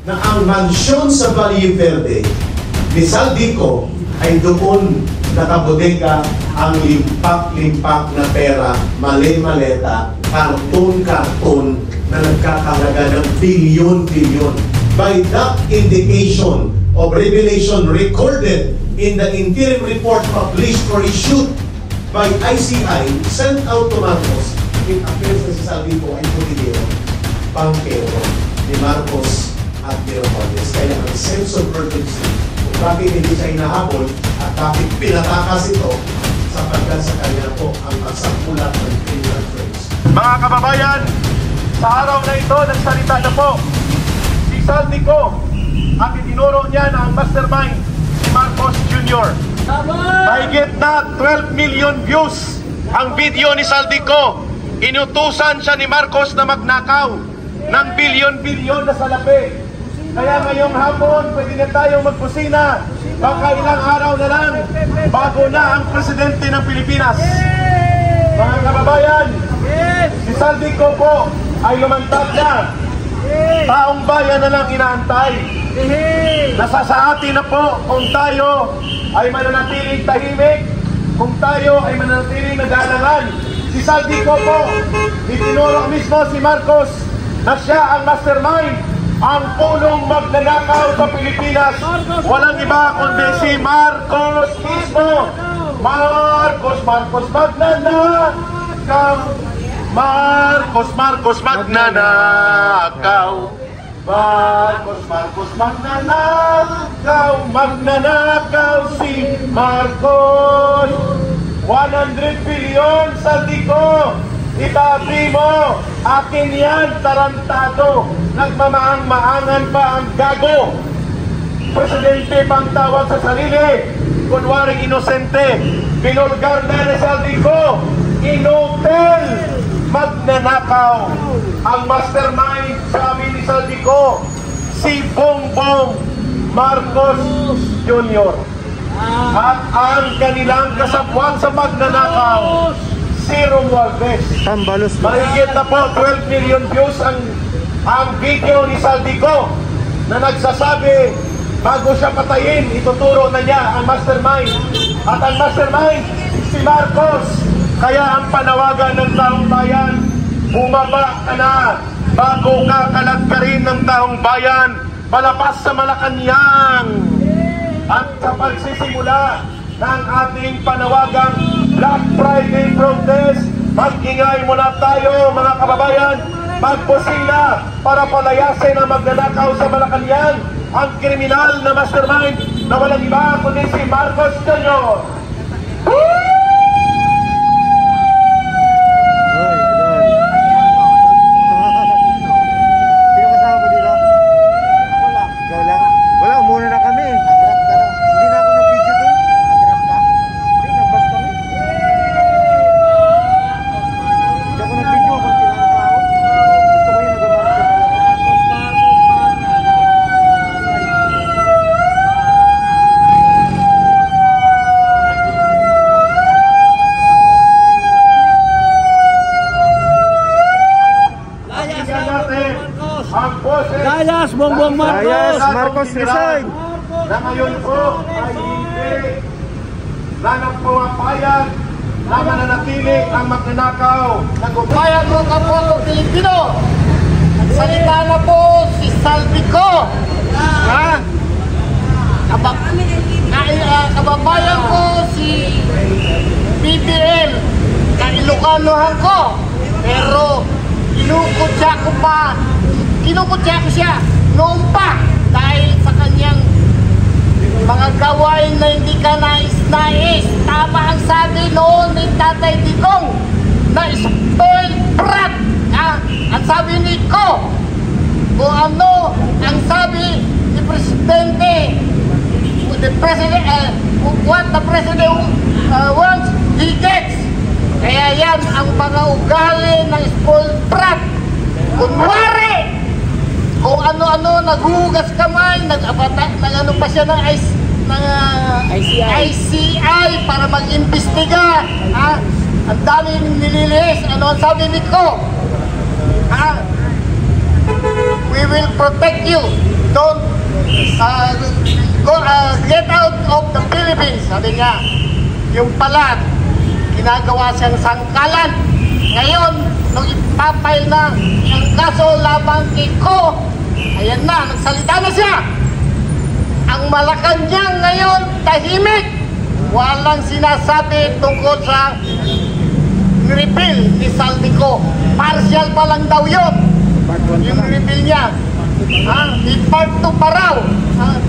na ang mansyon sa Valle Verde ni Saldico ay doon nakabodega ang limpak-limpak na pera, mali-maleta, karton-karton na nagkakalaga ng bilyon-bilyon. By that indication of revelation recorded in the interim report published or issued by ICI sent out to Marcos, it appears na si Saldico ay putidero, pangkero ni Marcos at ni Romualdez. Kaya ang sense of urgency kung bakit hindi siya hinahabol at bakit pinatakas ito sapagkat sa kanya po ang kasangkulat ng criminal friends. Mga kababayan, sa araw na ito, nagsalita na po si Saldico at itinuro niya na ang mastermind si Marcos Jr. Mahigit na 12 million views ang video ni Saldico. Inutusan siya ni Marcos na magnakaw ng bilyon-bilyon na salapi. Kaya ngayong hapon, pwede na tayong magkusina. Baka ilang araw na lang bago na ang presidente ng Pilipinas. Mga kababayan, si Saldico po ay lumantad na. Taong bayan na lang inaantay. Nasa sa atin na po kung tayo ay mananatiling tahimik, kung tayo ay mananatiling nagalangan. Si Saldico po, itinuro mismo si Marcos na siya ang mastermind, ang punong magnanakaw sa Pilipinas. Walang iba kundi si Marcos mismo. Marcos magnanakaw. Marcos magnanakaw. Marcos magnanakaw. Magnanakaw si Marcos. 100 billion, Saldico. Itabi mo, akin yan, tarantado. Nagmamaang-maangan pa ang gago. Presidente pang tawag sa sarili, kunwaring inosente. Binulgar na ni Saldico, inutel, magnanakaw. Ang mastermind, sabi ni Saldico, si Bongbong Marcos Jr. At ang kanilang kasabwat sa magnanakaw, si Romualdez. Mahigit na po 12 million views ang video ni Saldico na nagsasabi bago siya patayin, ituturo na niya ang mastermind. At ang mastermind, si Marcos. Kaya ang panawagan ng taong bayan, bumaba ka na bago ka kalagkarin ng taong bayan, malapas sa Malacanang. At sa pagsisimula ng ating panawagang Black Friday protest, mag-ingay muna tayo mga kababayan, magpusina para palayasin ang magnanakaw sa Malacanang, ang kriminal na mastermind na walang iba kundi si Marcos Jr. Bongbong Marcos! Marcos resign! Na ngayon po ay hindi na nagpapayag na mananatili ang magnanakaw. Nagbayan mo ka po ang Pilipino! Salita na po si Saldico! Kababayan ko si BBM na Ilocanohan ko, pero kinukutya ko siya noon pa dahil sa kanyang mga gawain na hindi ka nais-nais. Tama ang sabi noon ni Tatay Digong na spoiled brat. Ang sabi ni Ko, kung ano ang sabi ni Presidente, what the President wants, he gets. Kaya yan ang mga ugali ng spoiled brat. Kunwari, kung ano-ano, naghugas kamay, nag-ano pa siya ng ICI para mag-imbestiga. Ang daming nililis. Ano ang sabi ni Ko? We will protect you. don't get out of the Philippines, sabi niya. Yung pala, ginagawa siyang sangkalan. Ngayon, nung ipapile na ang kaso labang kay Ko, ayan na, nagsalita na siya. Ang Malacanang ngayon, tahimik. Walang sinasabi tungkol sa repeal ni Saldico. Partial pa lang daw yun. Yung repeal niya. I-part 2 pa raw.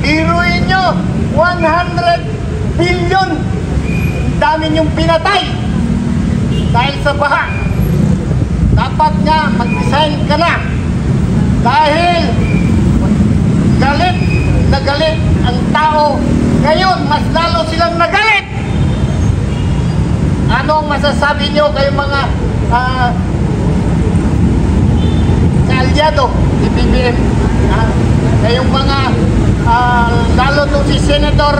Biruin nyo, 100 billion. Dami niyong pinatay dahil sa baha. Dapat nga mag-design ka na. Dahil galit na galit ang tao. Ngayon, mas lalo silang nagalit. Anong masasabi niyo kay mga kaalyado ni BBM? Kayong mga lalo nung si Senator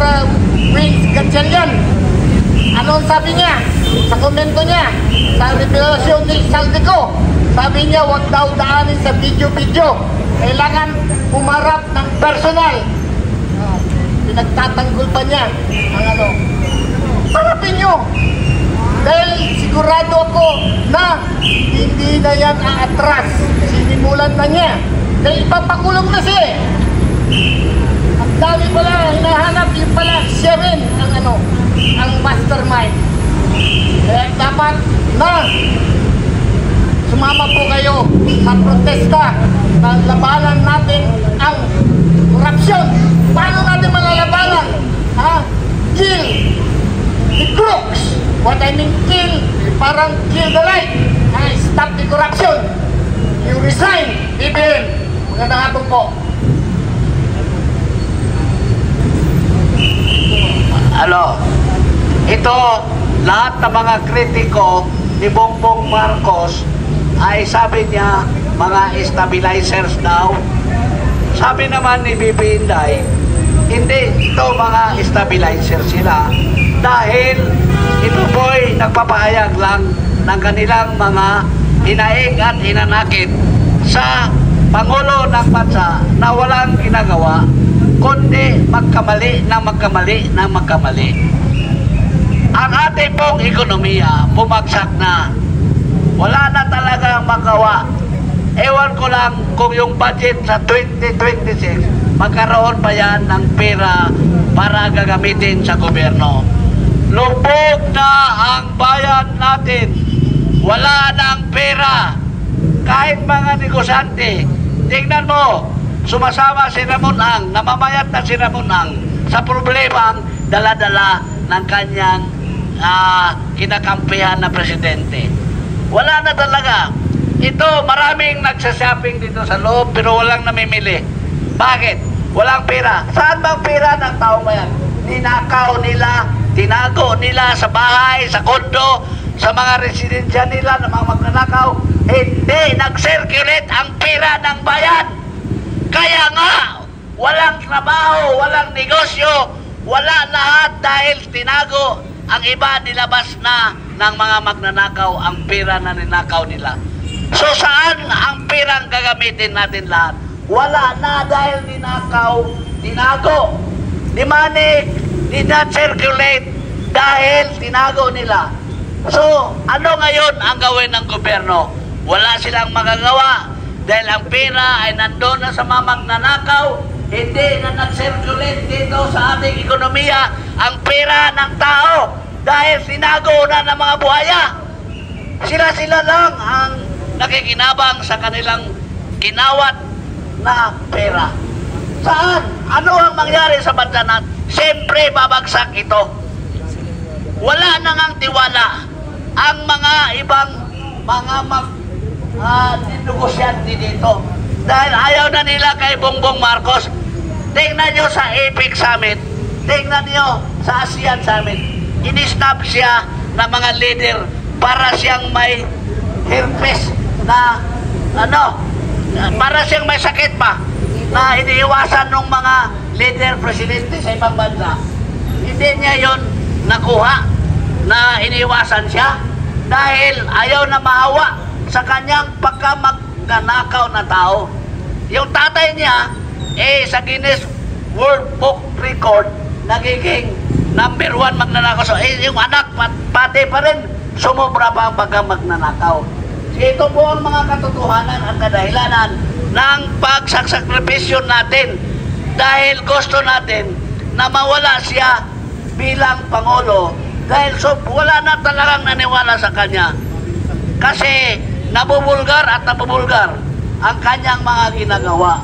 Wins Gatchalian, anong sabi niya sa komento niya sa revelasyon ni Saldico? Sabi niya, wag daw daanin sa video-video, kailangan umarap ng personal. Pinagtatanggol pa niya ang ano. Harapin niyo, dahil sigurado ako na hindi na yan aatras. Sinimulan na niya dahil ipapakulong na siya. Ang dami pala hinahanap, yung pala siya rin ang ano, ang mastermind. Kaya dapat na sumama po kayo sa protesta na labanan natin ang korupsyon. Paano natin malalabanan? Kill the crooks. What I mean kill, parang kill the light. Stop the corruption. You resign, BBM. Magandang hapon po. Ano, ito, lahat ng mga kritiko ni Bongbong Marcos ay sabi niya mga stabilizers daw. Sabi naman ni Bibi Inday, hindi ito mga stabilizers sila dahil ito po'y nagpapahayag lang ng kanilang mga hinaing at hinanakit sa Pangulo ng Bansa na walang ginagawa kundi magkamali ng magkamali. Ang ating pong ekonomiya bumagsak na. Wala na talaga magawa. Ewan ko lang kung yung budget sa 2026 magkaroon pa yan ng pera para gagamitin sa gobyerno. Lubog na ang bayan natin. Wala nang pera. Kahit mga negosyante, tingnan mo, sumasama si Ramon Ang, namamayat na si Ramon Ang sa problemang dala-dala ng kanyang kinakampihan na presidente. Wala na talaga. Ito, maraming nagsashopping dito sa loob pero walang namimili. Bakit? Walang pera. Saan bang pera ng tao ba yan? Ninakaw nila, tinago nila sa bahay, sa kondo, sa mga residensya nila ng mga magnanakaw. Hindi nag-circulate ang pera ng bayan. Kaya nga, walang trabaho, walang negosyo, wala lahat dahil tinago. Ang iba nilabas na ng mga magnanakaw ang pera na ninakaw nila. So saan ang perang gagamitin natin lahat? Wala na dahil ninakaw, tinago. Di manik, did not circulate dahil tinago nila. So, ano ngayon ang gawin ng gobyerno? Wala silang magagawa dahil ang pera ay nandoon na sa mga magnanakaw, hindi na nag-circulate dito sa ating ekonomiya ang pera ng tao dahil tinago na ng mga buhaya. Sila lang ang nakikinabang sa kanilang kinawat na pera. Saan? Ano ang mangyari sa bansa natin? Siyempre babagsak ito. Wala nang ang tiwala ang mga ibang mga negosyante dito dahil ayaw na nila kay Bongbong Marcos. Tingnan nyo sa APEC Summit, tingnan nyo sa ASEAN Summit, in-snap siya ng mga leader para siyang may herpes na para siyang may sakit pa na iniiwasan ng mga leader presidente sa ibang bansa. Hindi niya yon nakuha na iniiwasan siya dahil ayaw na maawa sa kanyang pagkamagnanakaw na tao. Yung tatay niya sa Guinness World Book Record, nagiging number 1 magnanakaw. So, yung anak, pati pa rin, sumobra pa ang pagka-magnanakaw. Ito po ang mga katotohanan at kadahilanan ng pagsasakripisyon natin dahil gusto natin na mawala siya bilang Pangulo dahil wala na talagang naniwala sa kanya kasi nabubulgar at nabubulgar ang kanyang mga ginagawa.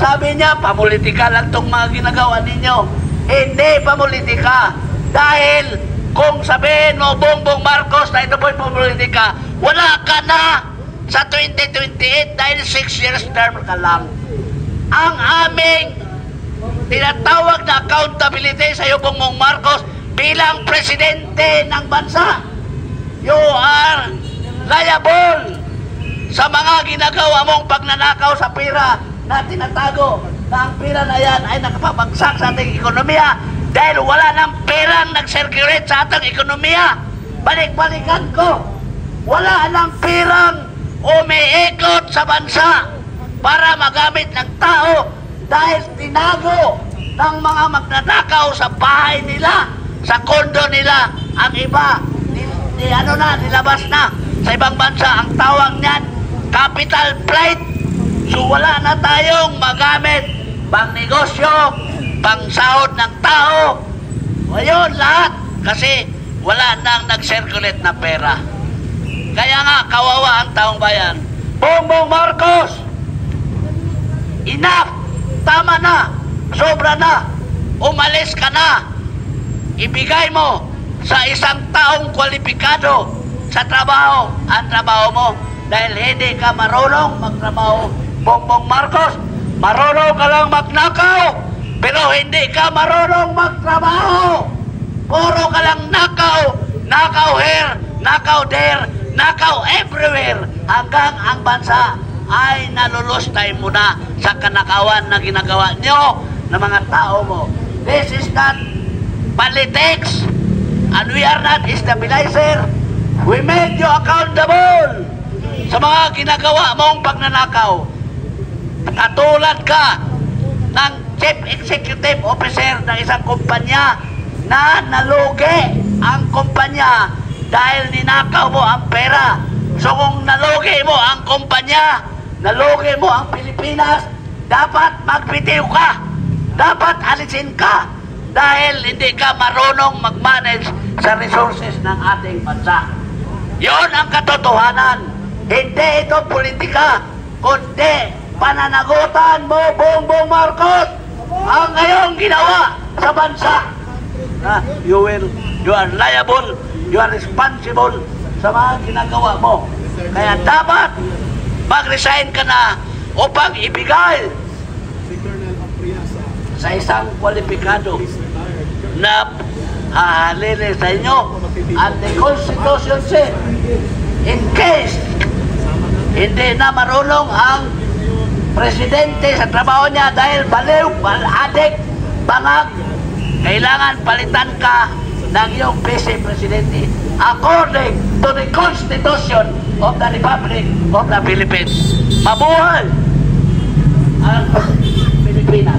Sabi niya, pamulitika lang itong mga ginagawa ninyo. Hindi pamulitika dahil kung sabihin mo Bongbong Marcos na ito po'y pamulitika, wala ka na sa 2028 dahil 6 years term ka lang. Ang aming tinatawag na accountability sa iyo, Bongbong Marcos, bilang presidente ng bansa. You are liable sa mga ginagawa mong pagnanakaw sa pera na tinatago na ang pera na yan ay nakapabagsak sa ating ekonomiya dahil wala ng perang nag-circulate sa ating ekonomiya. Balik-balikan ko, wala ng perang umiikot sa bansa para magamit ng tao dahil tinago ng mga magnanakaw sa bahay nila, sa kondo nila. Ang iba, nilabas na sa ibang bansa. Ang tawag niyan, capital flight. So wala na tayong magamit pang negosyo, pang sahod ng tao. Ayun, lahat. Kasi wala nang nag-circulate na pera. Kaya nga, kawawa ang taong bayan. Bongbong Marcos, enough! Tama na! Sobra na! Umalis ka na! Ibigay mo sa isang taong kwalipikado sa trabaho ang trabaho mo dahil hindi ka marunong magtrabaho. Bongbong Marcos, marunong ka lang magnakaw pero hindi ka marunong magtrabaho. Puro ka lang nakaw, nakaw here, nakaw there, nakaw everywhere hanggang ang bansa ay nalulustay mo na sa kanakawan na ginagawa nyo ng mga tao mo. This is not politics and we are not stabilizer. We made you accountable sa mga ginagawa mong pagnanakaw. Katulad ka ng Chief Executive Officer ng isang kumpanya na nalugi ang kumpanya dahil ninakaw mo ang pera. So kung nalugi mo ang kumpanya, nalugi mo ang Pilipinas, dapat magbitiw ka, dapat alisin ka dahil hindi ka marunong mag-manage sa resources ng ating bansa. Yon ang katotohanan. Hindi ito politika, kundi pananagutan mo, Bongbong Marcos, ang ngayong ginawa sa bansa. You are liable, you are responsible sa mga ginagawa mo. Kaya dapat mag-resign ka na upang ibigay sa isang kwalipikado na hahalili sa inyo. And the Constitution said, in case hindi na marunong ang presidente sa trabaho niya dahil baliw, adik, bangag, kailangan palitan ka ng iyong vice presidente according to the Constitution of the Republic of the Philippines. Mabuhay ang Pilipinas.